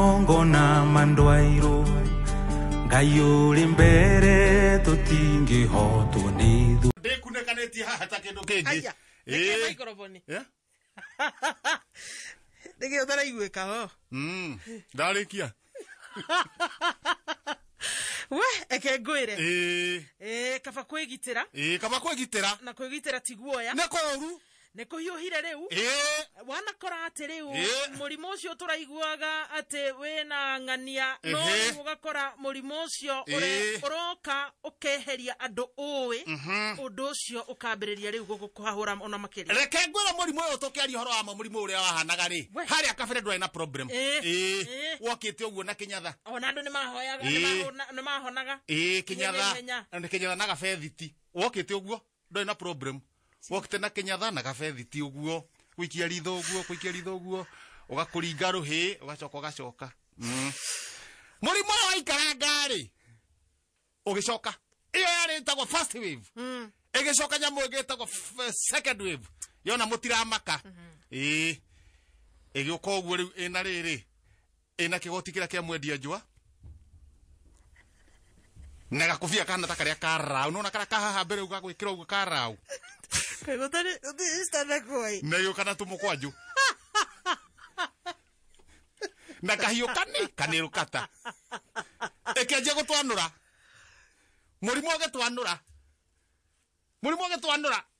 ngona mandwairo ngayuri mbere tutingi hoto nidu ndekunekaneti hata kindu kingi microphone ndege utara igweka ho ndarikia we eke ngwire kaba kwigitira na kwigitira tiguoya neko hiuhire riu wanakora ati riu murimo ucio turaiguaga ati wena ng'ania no ugakora murimo ucio uroka ukeheria andu uwi undu ucio ukambiriria riu gukuhahura ona makiria reke ngwira murimo uyu tukiaria horo wa murimo uria wahanaga ri haria kabere ndwai na problem wokite uguo na kinyatha ona andu ni mahoyaga ni mahonaga kinyatha na gabethiti wokite uguo ndwai na problem wokite na kinyatha na gabethiti uguo guikia ritho uguo ugakuringa ruhi ugacoka murimo wa ikaranga ri ugicoka iyo yari tagwo first wave igicoka nyamu igitagwo second wave yona mutiramaka igioka uguo riu ina riri ina kigoti kira kia mwendia njua na gakufia kana takaria karau nona kara kahaha mbere ugagwikira uguo karau Kegotari stand koi. Na yo kana tumukwanju. Na kahiyo kanero kata. Ekeje gutwanura. Murimo gutwanura.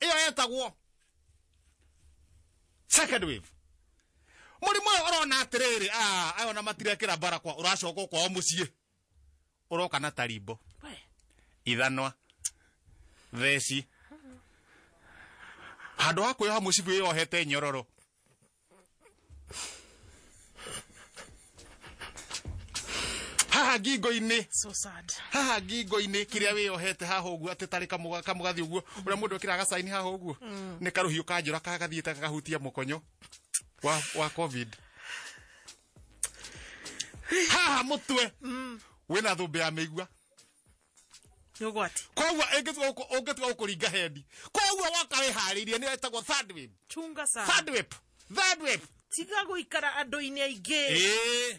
Iyo yetagwo second wave. Murimo urona atiriri ayo na matirekira barakwa uracoka kwa mucie. Uroka na taribo. Ithanwa. Theci. Hando wako yo musibu yo hete nyororo. Haha gigo-ini. So sad. Haha gigo-ini kiria we yo hete haha uguo atetari kamugathi uguo. Uria mundu akiraga saini haha uguo. Ni karuhiu kanjura kagathiite kagahutia mukonyo wa covid. Haha mutwe. Wena thumbe ya meigua. Yogwati. Kwa ongetwa ukuringa hendi. Kwa waka we haririe ni etagwo third wave. Chunga sana. Third wave. Tiga guikara andu-ini aingi.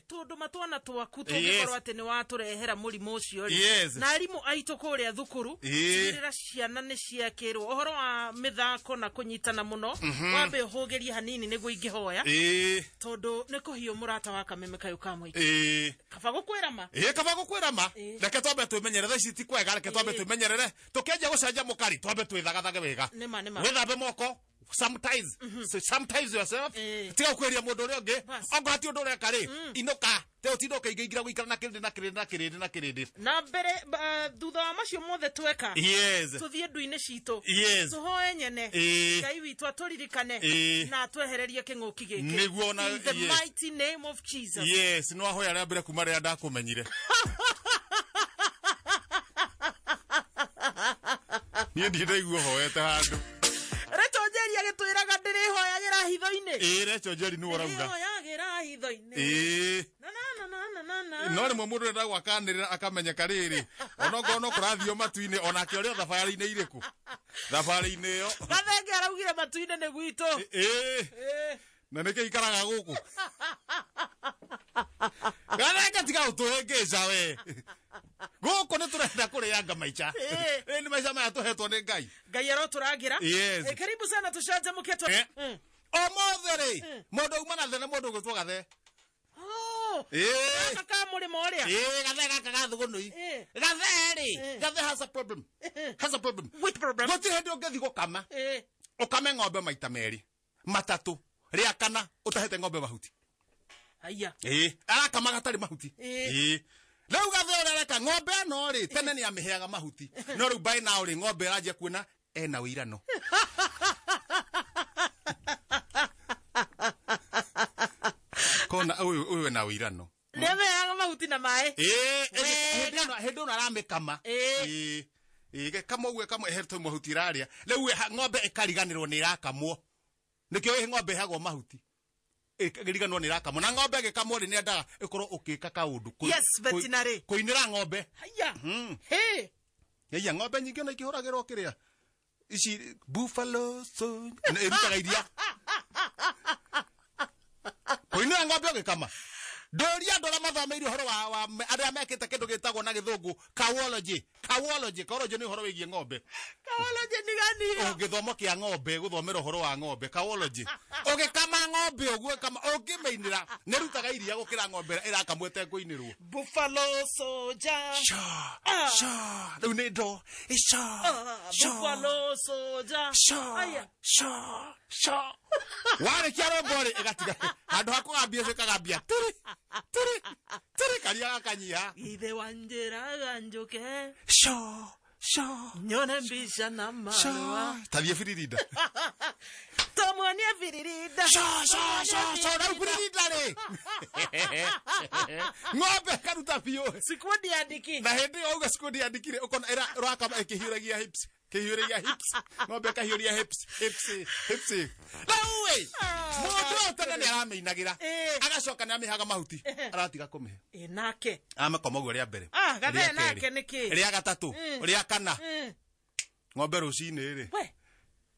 Tondu matwana twaku tungikorwo ati ni waturehera murimo ucio ri. Na arimu aitu kuria thukuru. Cirira ciana ni ciakirwo. Ohoro wa mithako na kunyitana muno. Wambe uhugerie hanini niguo ingihoya. Tondu ni kuhiu murata wa kameme kayu kamwiki. Kaba gukwira ma. Reke twambe twimenyerere tha ici ti kwega reke twambe twimenyerere. Tukianjia gucenjia mukari twambe twithagathage wega. Withambe moko. Sometimes yourself tiga kweria mundu uri ungi ongo hati undu ureka ri inuka te utindoka ingira guikara na kirindi na mbere thutha wa macio mothe tweka tuthie ndu-ini citu tuhoe nyene Ngai witu aturirikane na twehererie king'uki giki niguo na in the mighty name of Jesus no ahoya ria mbere kuma ria ndakumenyire ni ndiraigua hoete handu agitwiraga ndiri hoyagira hitho-ini recho jeri ni urauga hoyagira hitho-ini no ni mundu enda gwakanirira akamenyeka riri ono kurathio matu-ini ona ke uri thabarĩ-ini iriku thabarĩ-ini yo gathenge araugire matu-ini ni gwitu na nike ikaraga guku gathenge tiga utuhengeca we guku ni turenda kurianga maica ni maica maya tuhetwo ni Ngai aroturagira karibu sana tushaje muketo omothe ri mundu uma na thene mundu gwitwo gathe kaka murimo uria gathe gaka gathugunui gathe has a problem what problem guti hindi ungethi gukama ukame ng'ombe maita meri matatu ria kana utahete ng'ombe mahuti aya arakama gatari mahuti Leu gathe urereka ng'ombe no ri tene ni amiheaga mahuti no riu by now ri ng'ombe aranjia kuona ena wirano kona uyu na wirano nemeaga mahuti na mai hendo na ramekama kama uwe kama herto mahuti raria leu ng'ombe ikariganirwo ni irakamwo nikio ng'ombe hagwo mahuti giriganwo ni irakamwo na ng'ombe gikamwo ri ni endaga ikorwo ukika kaundu veterinary kuinira ng'ombe haya ya ng'ombe nyingi na ikihuragirwo kiria ici buffalo so irutaga iria kuinira ng'ombe ugikama Doria ndola mathomeire horo wa aria mekete kindu gitagwo na githungu coology ni horo wigie ng'ombe. Coology ni gani? Githomo kia ng'ombe guthomera horo wa ng'ombe coology. Ugikama ng'ombe uguo kama ungimeinira ni rutaga iria gukira ng'ombe irakamwete kuinirwo. Buffalo soldier. Sha. Riu ni ndo. Buffalo soldier. Sha. Wale kiaro mbore igatiga. Handu hakugambia cikagambia. Tiri karia gakanyia. Ithe wanjira ganjuke. Sha. Nyone mbisha na marwa. Tathie biririnda. Tomwonie biririnda. Sha. Na biririnda ri. Ng'ombe karuta biu. Sikundi andiki. Na hindi auga sikundi andikire ukona era rakama ikihiragia hips. Ng'ombe kahiuria hips. Lawe. Mundu tena ni aramenagira. Agacoka ni amihaga mahuti. Aratiga kumihe. Nake. Amakoma guo ria mbere. Gathe nake niki. Ria gatatu. Ria kana. Ng'ombe rucini ri. We.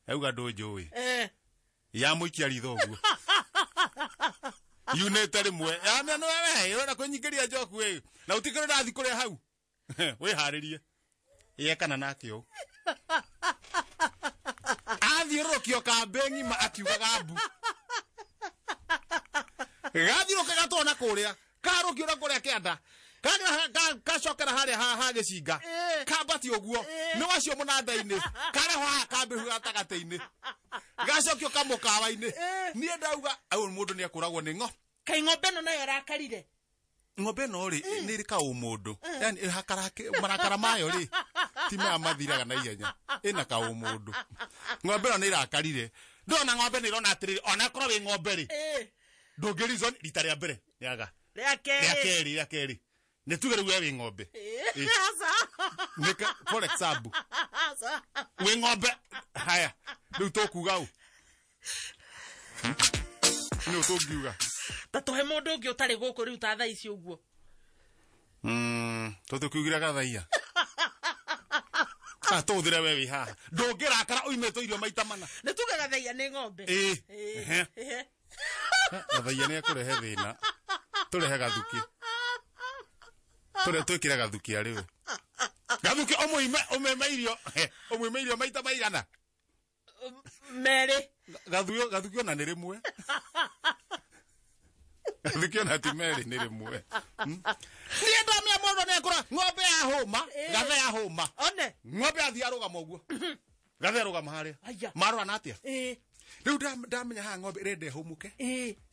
Auga ndunjui. Ya muikia ritho guo. Yunete rimwe. Ya me no we. Ira kunyikiria njoku we. Na utikire ndathi kuria hau. We haririe. Ye kana nake o. Athiurukio kambengi ma akiuga gabu. Gathiuruka gatona kuria. Karukio na kuria kianda. Kacokera haria ha gicinga. Kambati uguo. Ni wacio munanda-ini. Kareho kambihu gatagati-ini. Gacokio kamukawa-ini. Nie ndauga au mundu ni akuragwo ni ngo. Kai ng'ombe no nayo rakarire. Ng'ombe no ri ni rika umundu. Yani marakara mayo ri. Time amathiraga na ihenya. Ina ka umundu. Ng'ombe no ni rakarire. Ndona ng'ombe ni rona atiriri ona korwo wi ng'ombe ri. Ndungirison rita ria mbere. Yaga. Ria keri. Ne tugere we wi ng'ombe. Nika for example. We ng'ombe. Haya. Riu tokuga u. Ni utogiuga. Tatuhe mundu ungi utari guku riu ta thaa ici uguo. Tutukiugira gathaia. Tuthire we wi haha. Ndungirakara uimeto irio maita mana. Ne tuge gathaia ni ng'ombe. Gathaia ni akurehe thina. Turehe gathuki. Twikire gathuki ari we. Gathuki umwe irio maita maigana. Mere. Gathuki ona ni rimwe. Gathuki ona ti mere ni rimwe. Ni ndamia mundu ni akura ng'ombe ya homa, gathe ya homa. One. Ng'ombe athiaruga moguo. Gathe arugama haria. Marwa natia. Riu ndamenya ha ng'ombe irende humuke.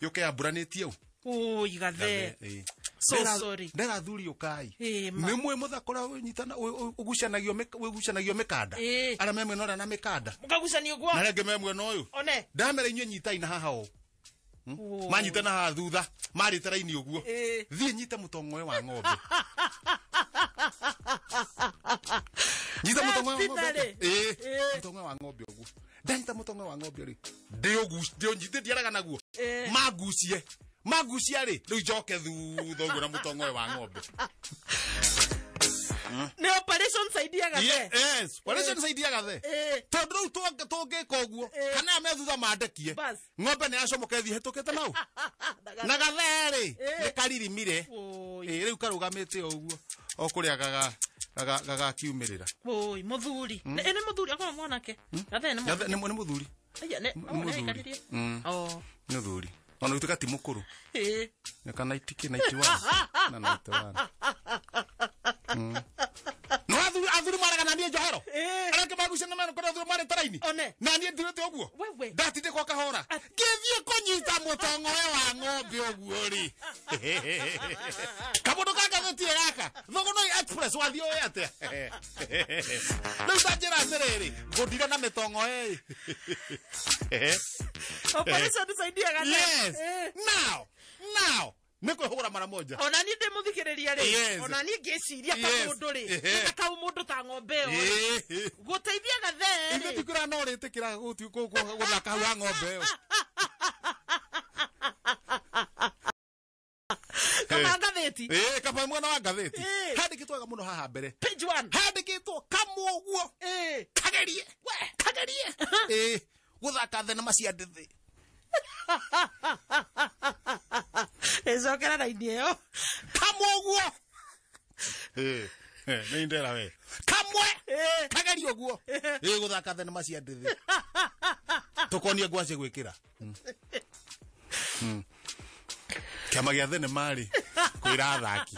Yuke ya buranitie u. Oi gathe. So sorry. Ndera thuri ukai. Ni mwe muthakora unyitana ugucanagio mikanda. Ara memwe no na mikanda. Mukagucanio gwa. Na renge memwe no uyu. One. Ndamera inyu nyitaina haha o. Manyitana ha thutha. Maritera ini uguo. Thie nyita mutongoe wa ng'ombe. Nyita mutongoe wa ng'ombe. Mutongoe wa ng'ombe uguo. Ndanyita mutongoe wa ng'ombe ri. Ndio nyite diaraga naguo. Magucia ri. Riu njoke thutha uguo na mutongoe wa ng'ombe. Ne operation saidia gathe. Yes, operation saidia gathe. Tondu riu tungika uguo kana me thutha mandekie. Ng'ombe ni acomoke thi hetukite nau. Na gathe ri ni karirimire. Riu karugamite uguo. O kuria gaga kiumirira. Oi muthuri. Ene muthuri akoma mwanake. Gathe ni muthuri. Aya ne karirie. Oh. Ni muthuri. Ona utuka ti mukuru. Ni kana itike 91 na 91. No athuri maraga na nie njohero. Arake magucia na meno kwa athuri mare taraini. Na nie ndirete uguo. Ndatinde kwa kahora. Ngithie kunyita mutongoe wa ng'ombe uguo ri. Kamundu kagatheti gaka. Thogono express wathio we atia. Riu tanjira atiriri. Ngundira na mitongoe. Operation saidia gathe. Yes. Now. Niko hura mara moja. Ona ni ndimuthikireria ri. Ona ni ngiciria ta mundu ri. Ta mundu ta ng'ombe o. Guteithia gathe. Ine tikira no ri tikira guthaka wa ng'ombe o. Kama gatheti. Kama mwana wa gatheti. Handikitwo ga muno haha mbere. Page 1. Handikitwo kamwo guo. Kagerie. Guthaka thenema cia ndithi. Ezokera na indio. Kamoguo. Ni ndera we. Kamwe. Kagari oguo. Guthaka thenema cia ndithi. Tukonie ngwaci gwikira. Kiama gia thenema ri kwira athaki.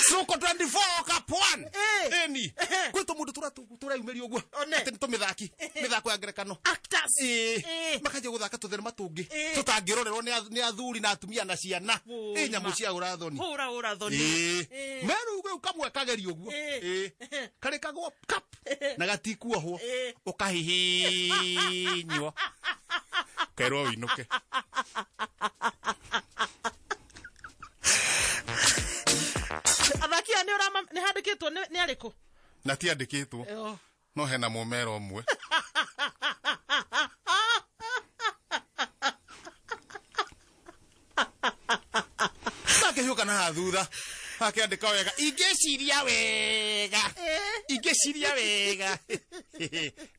Soko 24 kapwan. Eni. Kwetu mundu turayumeri oguo. Ati ntumithaki. Mithako ya ngerekano. Actors. Makaje guthaka tuthenema tungi. Tutangirorerwo ni athuri na atumia na ciana. Nyamu cia urathoni. Urathoni. Meru gwe kamwe kageri oguo. Kare kagwo kap. Na gatikuohwo. Ukahihinywo. Kairwo winuke. Athaki ni handikitwo ni ariko. Na ti andikitwo. No hena mumero umwe. Sakehuka na thutha. Akiandika wega. Ingeciria wega.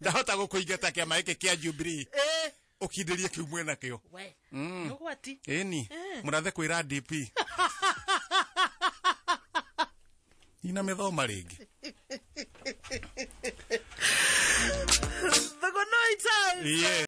Ndahota gukuingata kiama giki kia Jubilee. Ukindirie kiu mwena kio. We. Nugwati. Eni. Murathe kwira DP. Ina methoma ringi. The good night time. Yes.